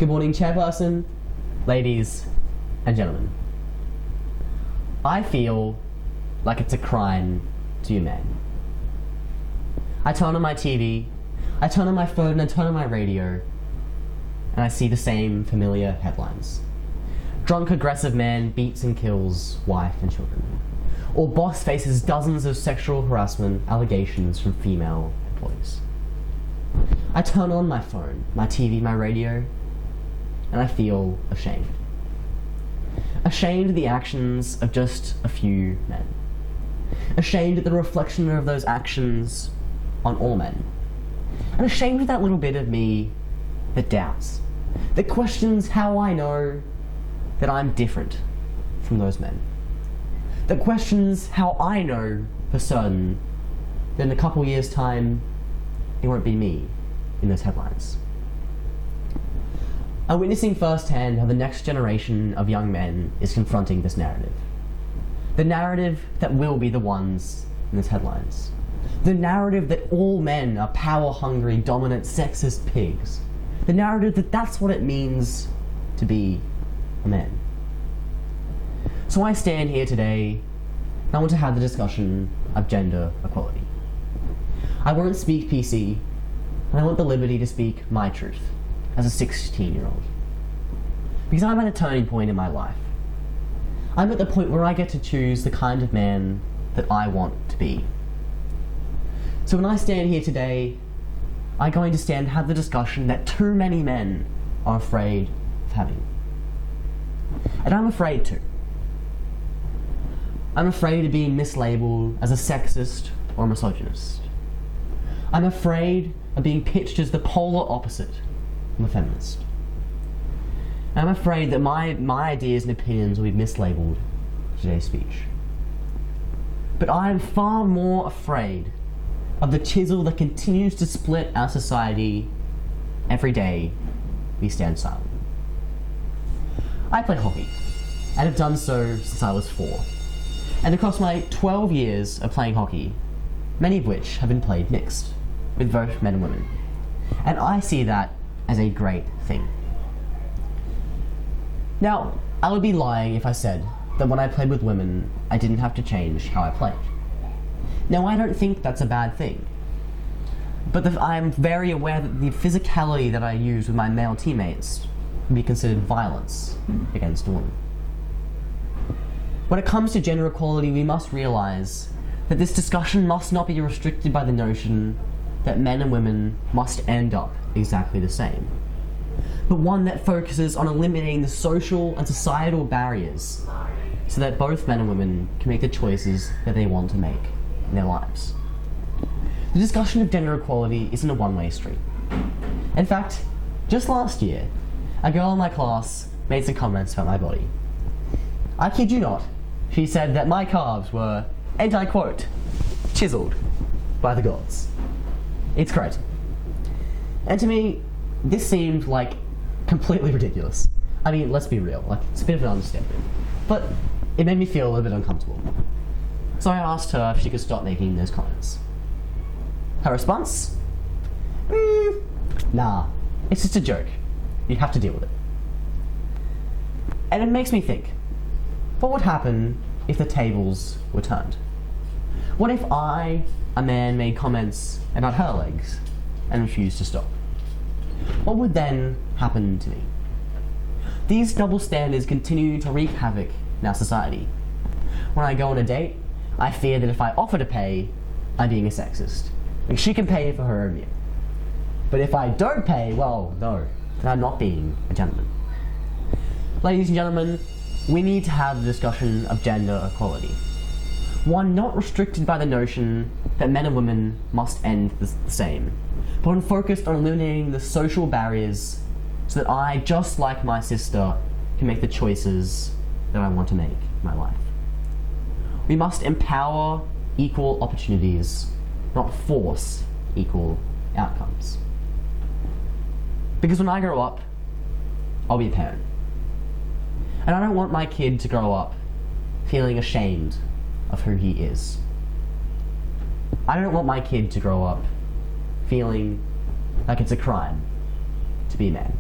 Good morning, Chairperson, ladies and gentlemen. I feel like it's a crime to be a man. I turn on my TV, I turn on my phone, and I turn on my radio, and I see the same familiar headlines. Drunk, aggressive man beats and kills wife and children. Or boss faces dozens of sexual harassment allegations from female employees. I turn on my phone, my TV, my radio, and I feel ashamed. Ashamed of the actions of just a few men. Ashamed at the reflection of those actions on all men. And ashamed of that little bit of me that doubts, that questions how I know that I'm different from those men. That questions how I know for certain that in a couple years' time, it won't be me in those headlines. I'm witnessing firsthand how the next generation of young men is confronting this narrative. The narrative that will be the ones in those headlines. The narrative that all men are power-hungry, dominant, sexist pigs. The narrative that that's what it means to be a man. So I stand here today and I want to have the discussion of gender equality. I won't speak PC, and I want the liberty to speak my truth as a 16-year-old. Because I'm at a turning point in my life. I'm at the point where I get to choose the kind of man that I want to be. So when I stand here today, I'm going to stand and have the discussion that too many men are afraid of having. And I'm afraid too. I'm afraid of being mislabeled as a sexist or a misogynist. I'm afraid of being pitched as the polar opposite of a feminist. I'm afraid that my ideas and opinions will be mislabeled in today's speech. But I am far more afraid of the chisel that continues to split our society every day we stand silent. I play hockey, and have done so since I was 4. And across my 12 years of playing hockey, many of which have been played mixed, with both men and women. And I see that as a great thing. Now, I would be lying if I said that when I played with women, I didn't have to change how I played. Now, I don't think that's a bad thing. But I'm very aware that the physicality that I use with my male teammates can be considered violence against a woman. When it comes to gender equality, we must realize that this discussion must not be restricted by the notion that men and women must end up exactly the same, but one that focuses on eliminating the social and societal barriers so that both men and women can make the choices that they want to make in their lives. The discussion of gender equality isn't a one-way street. In fact, just last year, a girl in my class made some comments about my body. I kid you not, she said that my calves were, and I quote, chiseled by the gods. It's crazy. And to me, this seemed like completely ridiculous. I mean, let's be real, like, it's a bit of an understatement. But it made me feel a little bit uncomfortable. So I asked her if she could stop making those comments. Her response? Nah, it's just a joke. You have to deal with it. And it makes me think, what would happen if the tables were turned? What if I, a man, made comments about her legs and refused to stop? What would then happen to me? These double standards continue to wreak havoc in our society. When I go on a date, I fear that if I offer to pay, I'm being a sexist. Like, she can pay for her own meal. But if I don't pay, well, no, then I'm not being a gentleman. Ladies and gentlemen, we need to have the discussion of gender equality. One not restricted by the notion that men and women must end the same, but one focused on eliminating the social barriers so that I, just like my sister, can make the choices that I want to make in my life. We must empower equal opportunities, not force equal outcomes. Because when I grow up, I'll be a parent. And I don't want my kid to grow up feeling ashamed of who he is. I don't want my kid to grow up feeling like it's a crime to be a man.